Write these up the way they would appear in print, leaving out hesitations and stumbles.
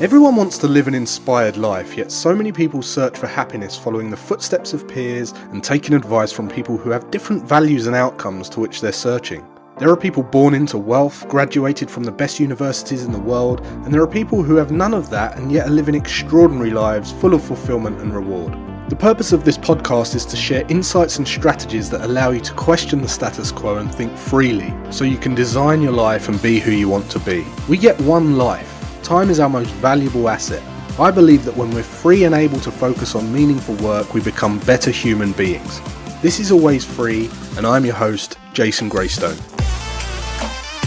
Everyone wants to live an inspired life, yet so many people search for happiness following the footsteps of peers and taking advice from people who have different values and outcomes to which they're searching. There are people born into wealth, graduated from the best universities in the world, and there are people who have none of that and yet are living extraordinary lives full of fulfillment and reward. The purpose of this podcast is to share insights and strategies that allow you to question the status quo and think freely, so you can design your life and be who you want to be. We get one life. Time is our most valuable asset. I believe that when we're free and able to focus on meaningful work, we become better human beings. This is Always Free, and I'm your host, Jason Greystone.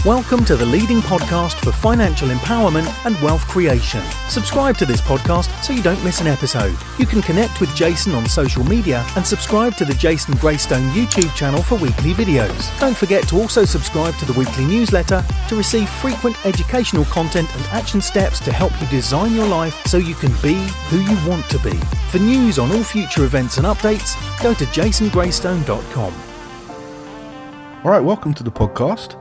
Welcome to the leading podcast for financial empowerment and wealth creation. Subscribe to this podcast so you don't miss an episode. You can connect with Jason on social media and subscribe to the Jason Greystone YouTube channel for weekly videos. Don't forget to also subscribe to the weekly newsletter to receive frequent educational content and action steps to help you design your life so you can be who you want to be. For news on all future events and updates, go to jasongreystone.com. All right, welcome to the podcast.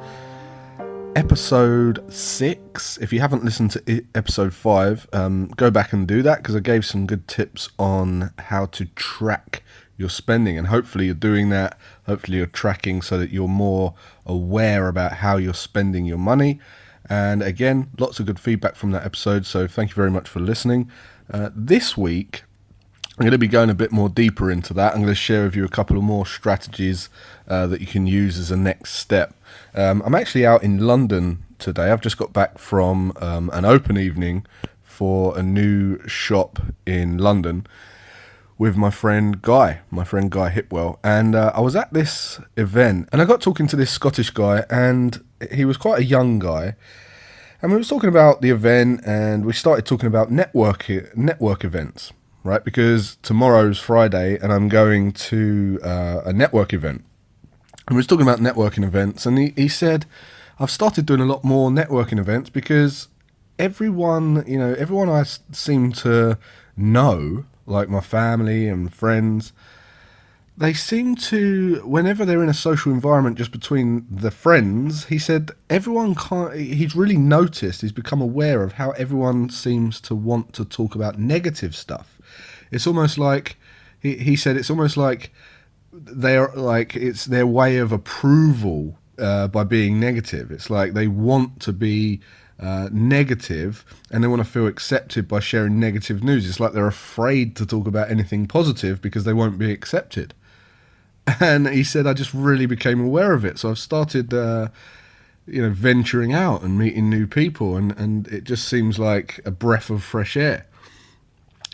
Episode 6. If you haven't listened to episode 5, go back and do that, because I gave some good tips on how to track your spending, and hopefully you're doing that. Hopefully you're tracking so that you're more aware about how you're spending your money. And again, lots of good feedback from that episode, so thank you very much for listening. This week I'm going to be going a bit more deeper into that. I'm going to share with you a couple of more strategies that you can use as a next step. I'm actually out in London today. I've just got back from an open evening for a new shop in London with my friend Guy Hipwell. And I was at this event and I got talking to this Scottish guy, and he was quite a young guy. And we was talking about the event, and we started talking about network events. Right, because tomorrow's Friday and I'm going to a network event. And we was talking about networking events, and he said, I've started doing a lot more networking events because everyone I seem to know, like my family and friends, they seem to, whenever they're in a social environment just between the friends, he said, he's really noticed, he's become aware of how everyone seems to want to talk about negative stuff. It's almost like, he said, it's almost like it's their way of approval by being negative. It's like they want to be negative, and they want to feel accepted by sharing negative news. It's like they're afraid to talk about anything positive because they won't be accepted. And he said, I just really became aware of it. So I've started, venturing out and meeting new people, and it just seems like a breath of fresh air.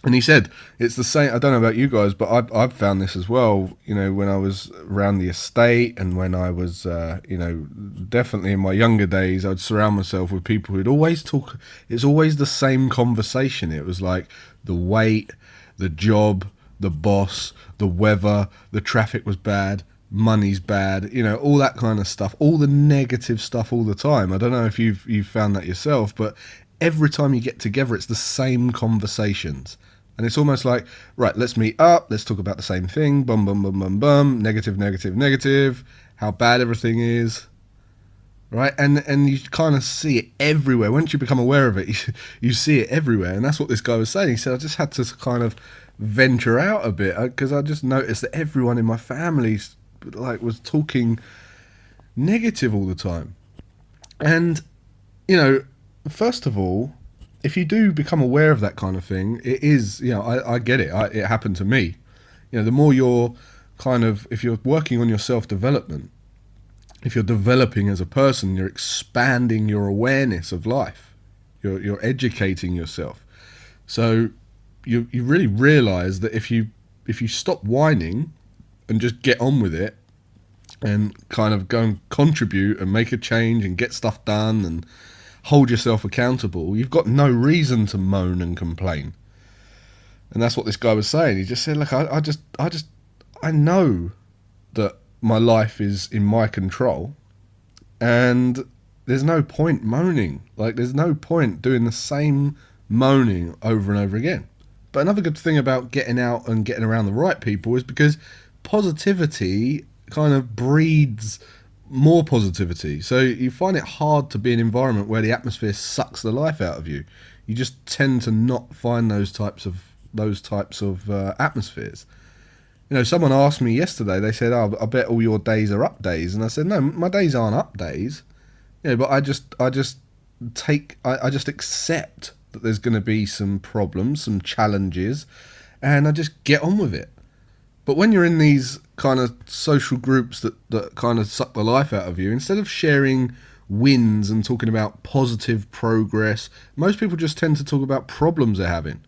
And he said, it's the same, I don't know about you guys, but I've found this as well, when I was around the estate, and when I was, definitely in my younger days, I'd surround myself with people who'd always talk, it's always the same conversation. It was like the weight, the job, the boss, the weather, the traffic was bad, money's bad, all that kind of stuff, all the negative stuff all the time. I don't know if you've found that yourself, but every time you get together, it's the same conversations. And it's almost like, right, let's meet up, let's talk about the same thing, bum, bum, bum, bum, bum, negative, negative, negative, how bad everything is, right? And you kind of see it everywhere. Once you become aware of it, you see it everywhere. And that's what this guy was saying. He said, I just had to kind of venture out a bit, because I just noticed that everyone in my family was talking negative all the time. And, first of all, if you do become aware of that kind of thing, it is, I get it. It happened to me. The more you're if you're working on your self-development, if you're developing as a person, you're expanding your awareness of life. You're educating yourself. So you really realize that if you stop whining and just get on with it and kind of go and contribute and make a change and get stuff done and hold yourself accountable, you've got no reason to moan and complain. And that's what this guy was saying. He just said, look, I know that my life is in my control, and there's no point moaning. There's no point doing the same moaning over and over again. But another good thing about getting out and getting around the right people is because positivity kind of breeds more positivity. So you find it hard to be in an environment where the atmosphere sucks the life out of you. You just tend to not find those types of atmospheres. Someone asked me yesterday. They said, "Oh, I bet all your days are up days," and I said, "No, my days aren't up days. But I just accept that there's going to be some problems, some challenges, and I just get on with it." But when you're in these kind of social groups that kind of suck the life out of you, instead of sharing wins and talking about positive progress, most people just tend to talk about problems they're having.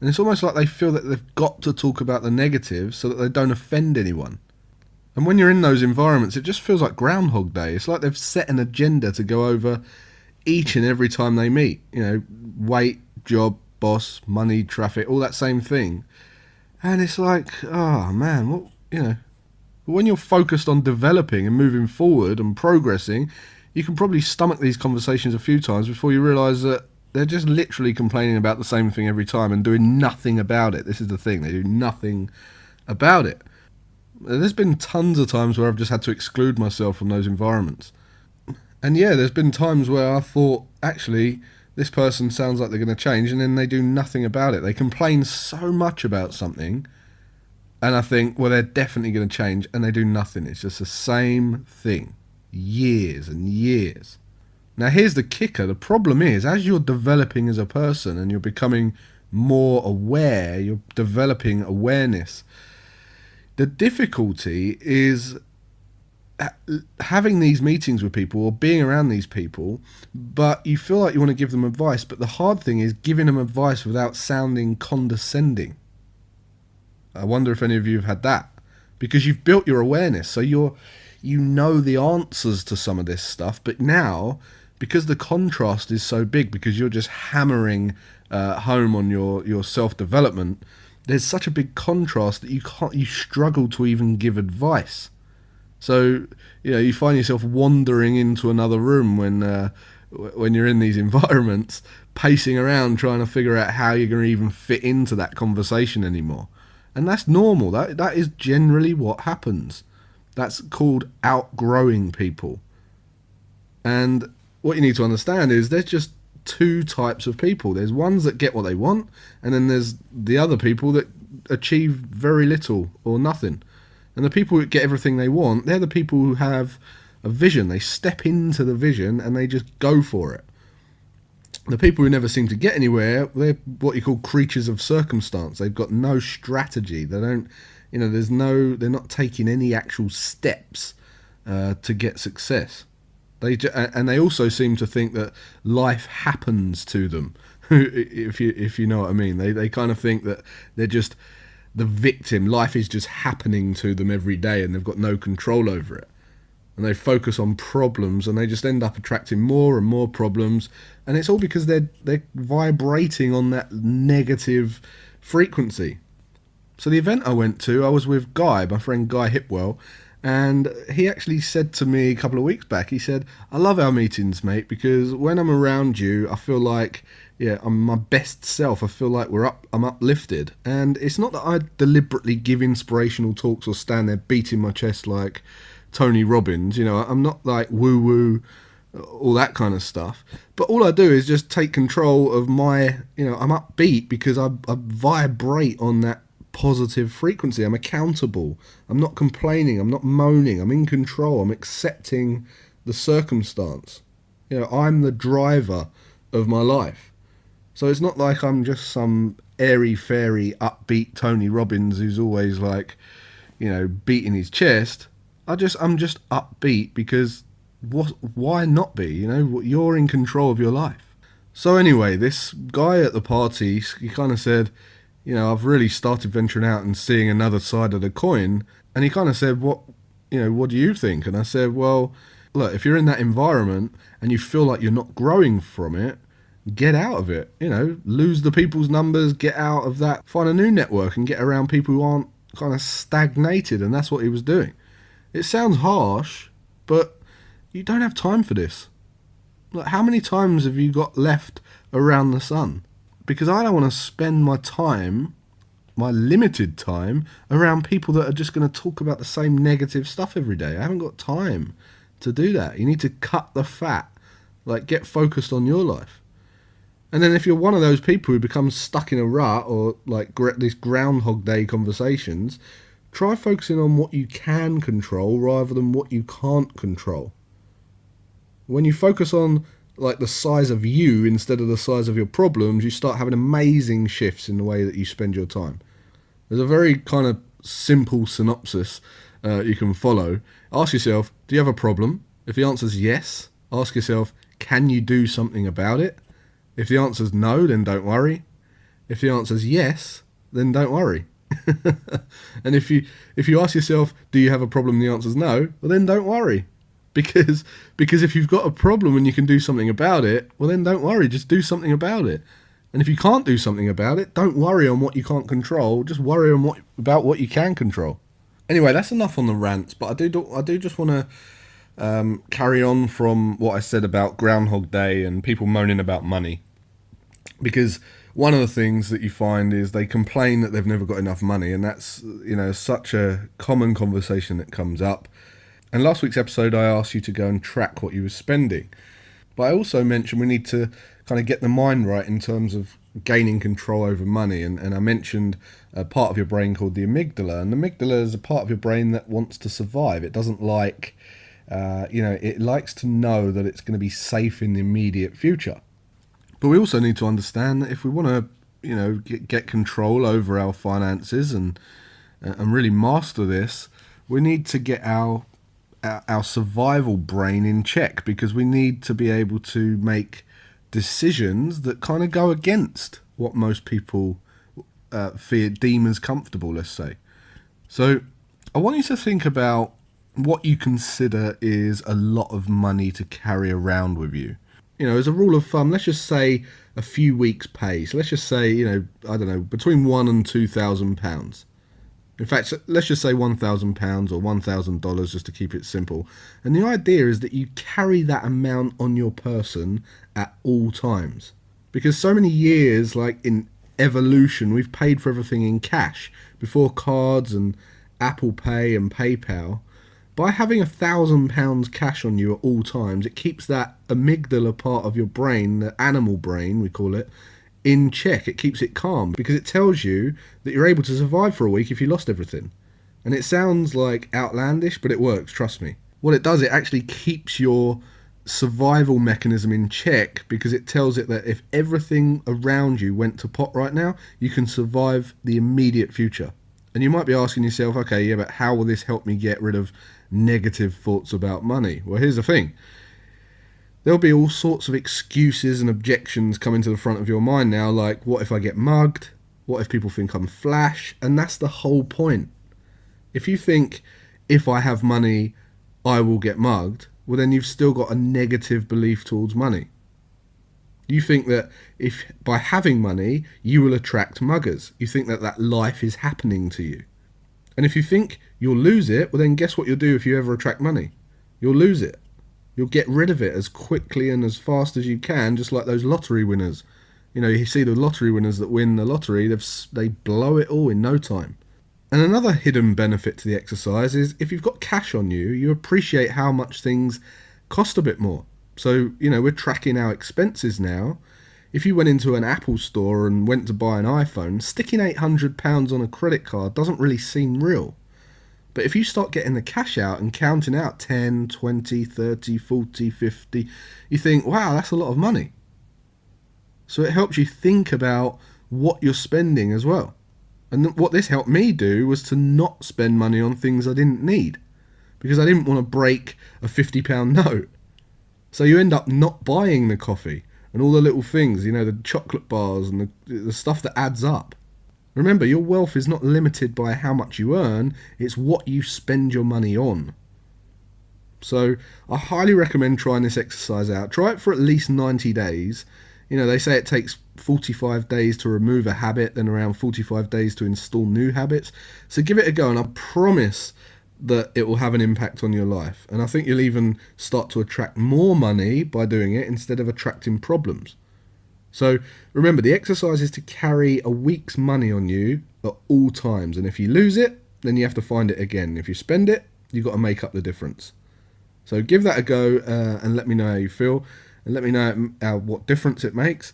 And it's almost like they feel that they've got to talk about the negatives so that they don't offend anyone. And when you're in those environments, it just feels like Groundhog Day. It's like they've set an agenda to go over each and every time they meet. Weight, job, boss, money, traffic, all that same thing. And it's like, oh man, But when you're focused on developing and moving forward and progressing, you can probably stomach these conversations a few times before you realise that they're just literally complaining about the same thing every time and doing nothing about it. This is the thing, they do nothing about it. There's been tons of times where I've just had to exclude myself from those environments. And yeah, there's been times where I thought, actually, this person sounds like they're going to change, and then they do nothing about it. They complain so much about something, and I think, well, they're definitely going to change, and they do nothing. It's just the same thing, years and years. Now, here's the kicker. The problem is, as you're developing as a person and you're becoming more aware, you're developing awareness, the difficulty is having these meetings with people or being around these people, but you feel like you want to give them advice. But the hard thing is giving them advice without sounding condescending. I wonder if any of you have had that, because you've built your awareness. So you know the answers to some of this stuff, but now, because the contrast is so big, because you're just hammering home on your self-development, there's such a big contrast that you struggle to even give advice. So you find yourself wandering into another room when you're in these environments, pacing around trying to figure out how you're going to even fit into that conversation anymore. And that's normal. That is generally what happens. That's called outgrowing people. And what you need to understand is there's just two types of people. There's ones that get what they want, and then there's the other people that achieve very little or nothing. And the people who get everything they want, they're the people who have a vision. They step into the vision and they just go for it. The people who never seem to get anywhere, they're what you call creatures of circumstance. They've got no strategy. They don't, they're not taking any actual steps to get success. And they also seem to think that life happens to them, if you know what I mean. They kind of think that they're just the victim. Life is just happening to them every day and they've got no control over it. And they focus on problems and they just end up attracting more and more problems. And it's all because they're vibrating on that negative frequency. So the event I went to, I was with Guy, my friend Guy Hipwell, and he actually said to me a couple of weeks back, he said, "I love our meetings, mate, because when I'm around you, I feel like, I'm my best self. I feel like I'm uplifted." And it's not that I deliberately give inspirational talks or stand there beating my chest like Tony Robbins. I'm not like woo-woo, all that kind of stuff. But all I do is just take control of my, I'm upbeat because I vibrate on that positive frequency. I'm accountable. I'm not complaining. I'm not moaning. I'm in control. I'm accepting the circumstance. I'm the driver of my life. So it's not like I'm just some airy-fairy, upbeat Tony Robbins who's always like, beating his chest. I'm just upbeat because why not be? You're in control of your life. So anyway, this guy at the party, he kind of said, I've really started venturing out and seeing another side of the coin. And he kind of said, what do you think? And I said, well, look, if you're in that environment and you feel like you're not growing from it, get out of it. Lose the people's numbers, get out of that, find a new network and get around people who aren't kind of stagnated. And that's what he was doing. It sounds harsh, but you don't have time for this. Like, how many times have you got left around the sun? Because I don't want to spend my time, my limited time, around people that are just going to talk about the same negative stuff every day. I haven't got time to do that. You need to cut the fat, like get focused on your life. And then if you're one of those people who becomes stuck in a rut or like these Groundhog Day conversations, try focusing on what you can control rather than what you can't control. When you focus on like the size of you instead of the size of your problems, you start having amazing shifts in the way that you spend your time. There's a very kind of simple synopsis you can follow. Ask yourself, do you have a problem? If the answer is yes, ask yourself, can you do something about it? If the answer is no, then don't worry. If the answer is yes, then don't worry. And if you ask yourself, do you have a problem, and the answer is no, well then don't worry. Because if you've got a problem and you can do something about it, well then don't worry, just do something about it. And if you can't do something about it, don't worry on what you can't control, just worry on about what you can control. Anyway, that's enough on the rants, but I do just want to carry on from what I said about Groundhog Day and people moaning about money. Because one of the things that you find is they complain that they've never got enough money, and that's, such a common conversation that comes up. And last week's episode, I asked you to go and track what you were spending. But I also mentioned we need to kind of get the mind right in terms of gaining control over money. And I mentioned a part of your brain called the amygdala. And the amygdala is a part of your brain that wants to survive. It doesn't like, it likes to know that it's going to be safe in the immediate future. But we also need to understand that if we want to, get control over our finances and really master this, we need to get our survival brain in check, because we need to be able to make decisions that kind of go against what most people deem as comfortable, let's say. So I want you to think about what you consider is a lot of money to carry around with you. As a rule of thumb, let's just say a few weeks' pay. So let's just say, between £1,000 and £2,000. In fact, let's just say £1,000 or $1,000 just to keep it simple. And the idea is that you carry that amount on your person at all times. Because so many years, like in evolution, we've paid for everything in cash before cards and Apple Pay and PayPal. By having £1,000 cash on you at all times, it keeps that amygdala part of your brain, the animal brain, we call it, in check. It keeps it calm because it tells you that you're able to survive for a week if you lost everything. And it sounds like outlandish, but it works, trust me. What it does, it actually keeps your survival mechanism in check, because it tells it that if everything around you went to pot right now, you can survive the immediate future. And you might be asking yourself, okay, yeah, but how will this help me get rid of negative thoughts about money? Well, here's the thing. There'll be all sorts of excuses and objections coming to the front of your mind now, like, what if I get mugged? What if people think I'm flash? And that's the whole point. If you think, if I have money, I will get mugged, well, then you've still got a negative belief towards money. You think that if by having money, you will attract muggers. You think that life is happening to you. And if you think you'll lose it, well, then guess what you'll do if you ever attract money? You'll lose it. You'll get rid of it as quickly and as fast as you can, just like those lottery winners. You see the lottery winners that win the lottery, they blow it all in no time. And another hidden benefit to the exercise is if you've got cash on you, you appreciate how much things cost a bit more. So, we're tracking our expenses now. If you went into an Apple store and went to buy an iPhone, sticking £800 on a credit card doesn't really seem real. But if you start getting the cash out and counting out 10, 20, 30, 40, 50, you think, wow, that's a lot of money. So it helps you think about what you're spending as well. And what this helped me do was to not spend money on things I didn't need, because I didn't want to break a £50 note. So you end up not buying the coffee and all the little things, the chocolate bars and the stuff that adds up. Remember, your wealth is not limited by how much you earn, it's what you spend your money on. So I highly recommend trying this exercise out. Try it for at least 90 days. They say it takes 45 days to remove a habit, then around 45 days to install new habits. So give it a go, and I promise that it will have an impact on your life. And I think you'll even start to attract more money by doing it instead of attracting problems. So remember, the exercise is to carry a week's money on you at all times. And if you lose it, then you have to find it again. If you spend it, you've got to make up the difference. So give that a go and let me know how you feel. And let me know what difference it makes.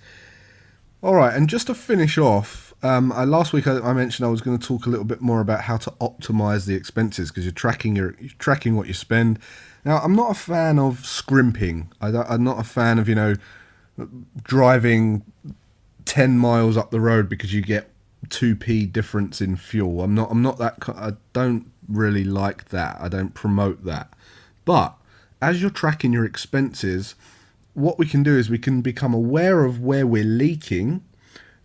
All right, and just to finish off, last week I mentioned I was going to talk a little bit more about how to optimize the expenses because you're tracking what you spend. Now, I'm not a fan of scrimping. I'm not a fan of driving 10 miles up the road because you get 2p difference in fuel. I'm not that. I don't really like that. I don't promote that. But as you're tracking your expenses, what we can do is we can become aware of where we're leaking,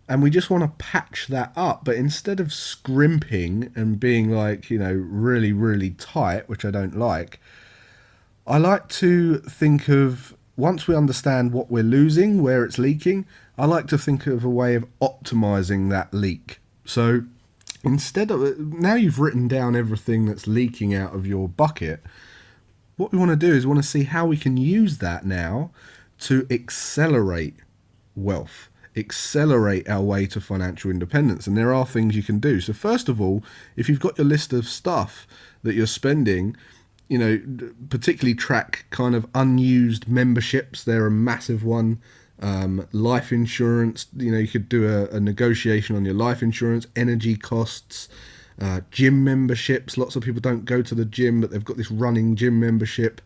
and we just want to patch that up. But instead of scrimping and being really, really tight, which I don't like, I like to think of, once we understand what we're losing, where it's leaking, I like to think of a way of optimizing that leak. So instead of, now you've written down everything that's leaking out of your bucket, what we want to do is we want to see how we can use that now to accelerate wealth, accelerate our way to financial independence. And there are things you can do. So first of all, if you've got your list of stuff that you're spending, particularly track kind of unused memberships. They're a massive one. Life insurance, you could do a negotiation on your life insurance, energy costs, gym memberships. Lots of people don't go to the gym, but they've got this running gym membership.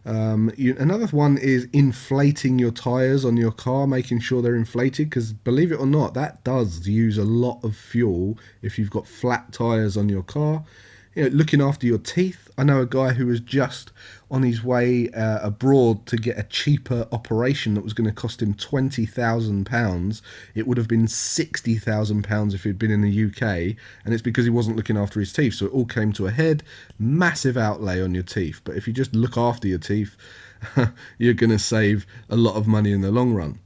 Another one is inflating your tires on your car, making sure they're inflated, because believe it or not, that does use a lot of fuel if you've got flat tires on your car. Looking after your teeth. I know a guy who was just on his way abroad to get a cheaper operation that was going to cost him £20,000. It would have been £60,000 if he'd been in the UK, and it's because he wasn't looking after his teeth. So it all came to a head. Massive outlay on your teeth. But if you just look after your teeth, you're going to save a lot of money in the long run.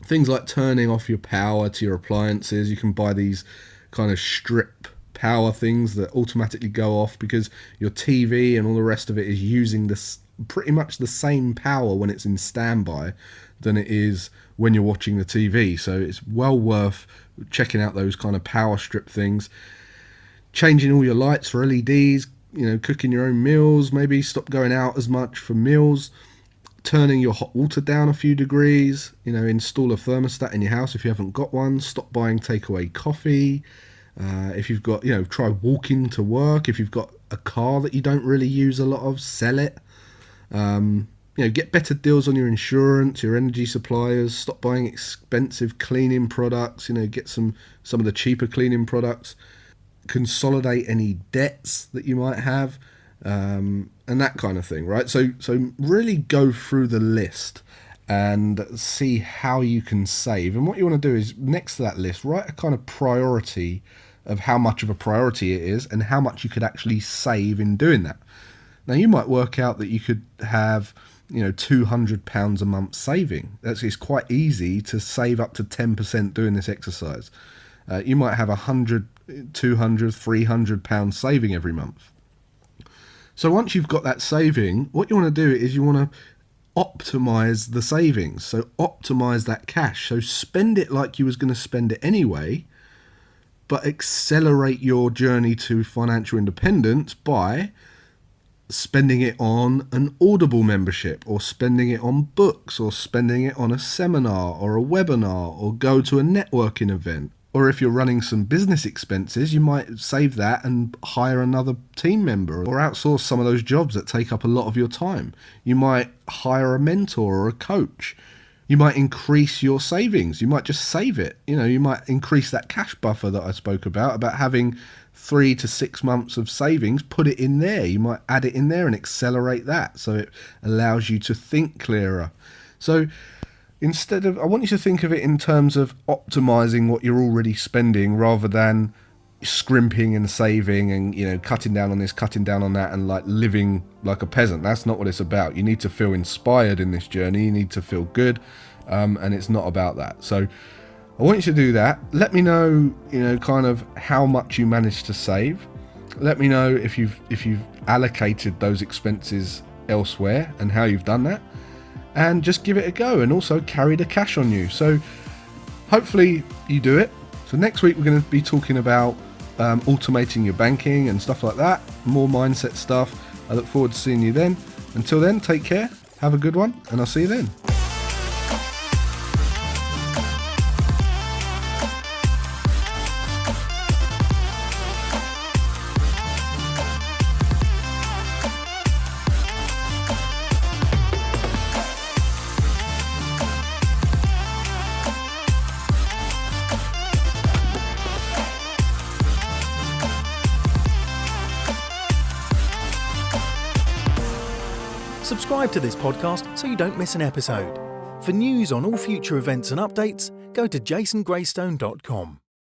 Things like turning off your power to your appliances. You can buy these kind of strip power things that automatically go off, because your TV and all the rest of it is using this pretty much the same power when it's in standby than it is when you're watching the TV. So it's well worth checking out those kind of power strip things. Changing all your lights for LEDs, cooking your own meals, maybe stop going out as much for meals. Turning your hot water down a few degrees, install a thermostat in your house if you haven't got one. Stop buying takeaway coffee. If you've got, try walking to work. If you've got a car that you don't really use a lot of, sell it. Get better deals on your insurance, your energy suppliers. Stop buying expensive cleaning products. Get some of the cheaper cleaning products. Consolidate any debts that you might have, and that kind of thing, right? So really go through the list and see how you can save. And what you want to do is, next to that list, write a kind of priority of how much of a priority it is and how much you could actually save in doing that. Now, you might work out that you could have, £200 a month saving. It's quite easy to save up to 10% doing this exercise. You might have £100, £200, £300 saving every month. So once you've got that saving, what you want to do is you want to optimize the savings. So optimize that cash. So spend it like you was going to spend it anyway, but accelerate your journey to financial independence by spending it on an Audible membership, or spending it on books, or spending it on a seminar or a webinar, or go to a networking event. Or if you're running some business expenses, you might save that and hire another team member, or outsource some of those jobs that take up a lot of your time. You might hire a mentor or a coach. You might increase your savings. You might just save it. You might increase that cash buffer that I spoke about having 3 to 6 months of savings, put it in there. You might add it in there and accelerate that, so it allows you to think clearer. So I want you to think of it in terms of optimizing what you're already spending, rather than scrimping and saving and cutting down on this, cutting down on that, and like living like a peasant. That's not what it's about. You need to feel inspired in this journey. You need to feel good, and it's not about that. So I want you to do that. Let me know, kind of how much you managed to save. Let me know if you've allocated those expenses elsewhere and how you've done that. And just give it a go, and also carry the cash on you. So hopefully you do it. So next week we're going to be talking about automating your banking and stuff like that. More mindset stuff. I look forward to seeing you then. Until then, take care. Have a good one, and I'll see you then. Subscribe to this podcast so you don't miss an episode. For news on all future events and updates, go to jasongreystone.com.